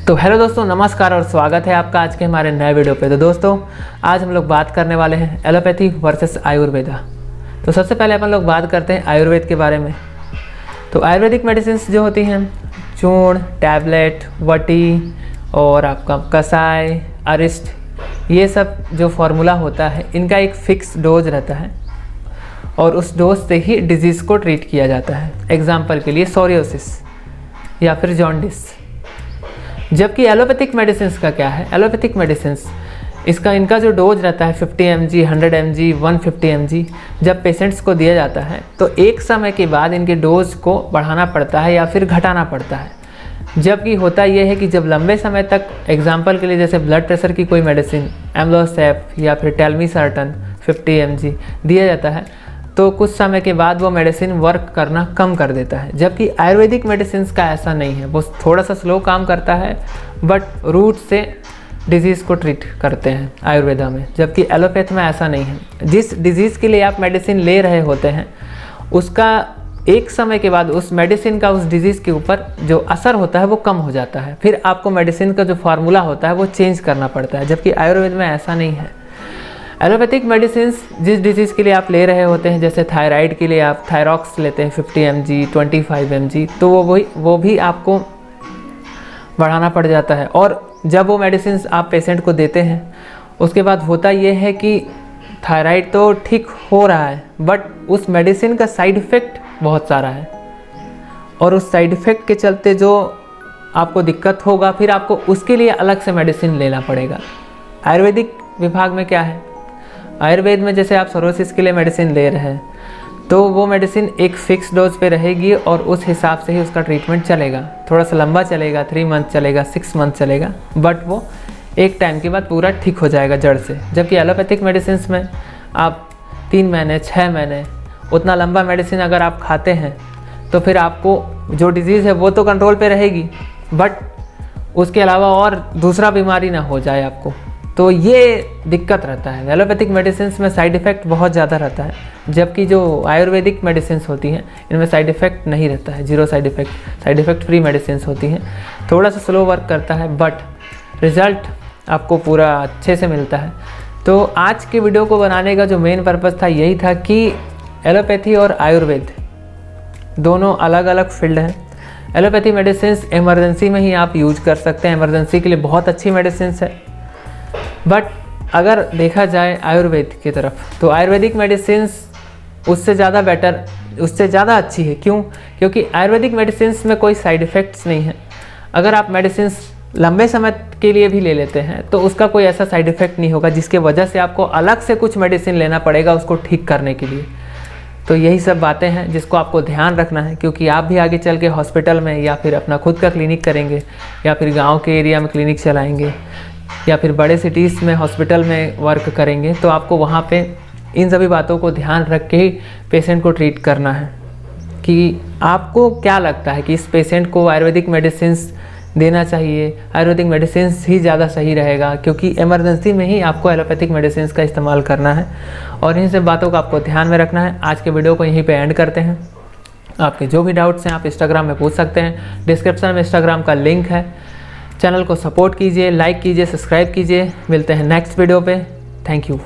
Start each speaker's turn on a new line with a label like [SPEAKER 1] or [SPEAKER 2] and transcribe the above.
[SPEAKER 1] तो हेलो दोस्तों, नमस्कार और स्वागत है आपका आज के हमारे नए वीडियो पे। तो दोस्तों आज हम लोग बात करने वाले हैं एलोपैथी वर्सेस आयुर्वेदा। तो सबसे पहले अपन लोग बात करते हैं आयुर्वेद के बारे में। तो आयुर्वेदिक मेडिसिन जो होती हैं चूर्ण, टैबलेट, वटी और आपका कसाय, अरिष्ट, ये सब जो फार्मूला होता है इनका एक फ़िक्स डोज रहता है और उस डोज से ही डिजीज़ को ट्रीट किया जाता है। एग्जाम्पल के लिए सोरियोसिस या फिर जॉन्डिस। जबकि एलोपैथिक मेडिसिन का क्या है, एलोपैथिक मेडिसिन इनका जो डोज रहता है 50 mg, 100 mg, 150 mg जब पेशेंट्स को दिया जाता है तो एक समय के बाद इनके डोज को बढ़ाना पड़ता है या फिर घटाना पड़ता है। जबकि होता यह है कि जब लंबे समय तक, एग्जाम्पल के लिए जैसे ब्लड प्रेशर की कोई मेडिसिन एम्लोसेप या फिर टेलमिसर्टन 50 mg दिया जाता है तो कुछ समय के बाद वो मेडिसिन वर्क करना कम कर देता है। जबकि आयुर्वेदिक मेडिसिन का ऐसा नहीं है, वो थोड़ा सा स्लो काम करता है बट रूट से डिजीज़ को ट्रीट करते हैं आयुर्वेदा में। जबकि एलोपैथ में ऐसा नहीं है। जिस डिजीज़ के लिए आप मेडिसिन ले रहे होते हैं उसका एक समय के बाद उस मेडिसिन का उस डिजीज़ के ऊपर जो असर होता है वो कम हो जाता है, फिर आपको मेडिसिन का जो फार्मूला होता है वो चेंज करना पड़ता है। जबकि आयुर्वेद में ऐसा नहीं है। एलोपैथिक मेडिसिन जिस डिजीज़ के लिए आप ले रहे होते हैं, जैसे थायराइड के लिए आप थायरॉक्स लेते हैं 50 mg, 25 mg, तो वो भी आपको बढ़ाना पड़ जाता है। और जब वो मेडिसिन आप पेशेंट को देते हैं उसके बाद होता ये है कि थायराइड तो ठीक हो रहा है बट उस मेडिसिन का साइड इफ़ेक्ट बहुत सारा है और उस साइड इफ़ेक्ट के चलते जो आपको दिक्कत होगा फिर आपको उसके लिए अलग से मेडिसिन लेना पड़ेगा। आयुर्वेदिक विभाग में क्या है, आयुर्वेद में जैसे आप सोरोसिस के लिए मेडिसिन ले रहे हैं तो वो मेडिसिन एक फ़िक्स डोज पे रहेगी और उस हिसाब से ही उसका ट्रीटमेंट चलेगा। थोड़ा सा लंबा चलेगा, 3 मंथ चलेगा, 6 मंथ चलेगा, बट वो एक टाइम के बाद पूरा ठीक हो जाएगा जड़ से। जबकि एलोपैथिक मेडिसिन में आप 3 महीने, 6 महीने उतना लंबा मेडिसिन अगर आप खाते हैं तो फिर आपको जो डिज़ीज़ है वो तो कंट्रोल पे रहेगी बट उसके अलावा और दूसरा बीमारी ना हो जाए आपको, तो ये दिक्कत रहता है। एलोपैथिक मेडिसिन में साइड इफ़ेक्ट बहुत ज़्यादा रहता है, जबकि जो आयुर्वेदिक मेडिसिन होती हैं इनमें साइड इफ़ेक्ट नहीं रहता है, zero side effect free medicine होती हैं। थोड़ा सा स्लो वर्क करता है बट रिज़ल्ट आपको पूरा अच्छे से मिलता है। तो आज के वीडियो को बनाने का जो मेन पर्पज़ था यही था कि एलोपैथी और आयुर्वेद दोनों अलग अलग फील्ड हैं। एलोपैथी मेडिसिन इमरजेंसी में ही आप यूज कर सकते हैं, इमरजेंसी के लिए बहुत अच्छी मेडिसिन है। बट अगर देखा जाए आयुर्वेद की तरफ तो आयुर्वेदिक मेडिसिन उससे ज़्यादा बेटर, उससे ज़्यादा अच्छी है। क्यों? क्योंकि आयुर्वेदिक मेडिसिन में कोई साइड इफ़ेक्ट्स नहीं है। अगर आप मेडिसिन लंबे समय के लिए भी ले लेते हैं तो उसका कोई ऐसा साइड इफ़ेक्ट नहीं होगा जिसके वजह से आपको अलग से कुछ मेडिसिन लेना पड़ेगा उसको ठीक करने के लिए। तो यही सब बातें हैं जिसको आपको ध्यान रखना है, क्योंकि आप भी आगे चल के हॉस्पिटल में या फिर अपना खुद का क्लिनिक करेंगे या फिर गाँव के एरिया में क्लिनिक चलाएँगे या फिर बड़े सिटीज़ में हॉस्पिटल में वर्क करेंगे तो आपको वहाँ पे इन सभी बातों को ध्यान रख के ही पेशेंट को ट्रीट करना है। कि आपको क्या लगता है कि इस पेशेंट को आयुर्वेदिक मेडिसिन देना चाहिए, आयुर्वेदिक मेडिसिन ही ज़्यादा सही रहेगा, क्योंकि इमरजेंसी में ही आपको एलोपैथिक मेडिसिन का इस्तेमाल करना है और इन सब बातों को आपको ध्यान में रखना है। आज के वीडियो को यहीं पे एंड करते हैं। आपके जो भी डाउट्स हैं आप इंस्टाग्राम में पूछ सकते हैं, डिस्क्रिप्शन में इंस्टाग्राम का लिंक है। चैनल को सपोर्ट कीजिए, लाइक कीजिए, सब्सक्राइब कीजिए। मिलते हैं नेक्स्ट वीडियो पे। Thank you.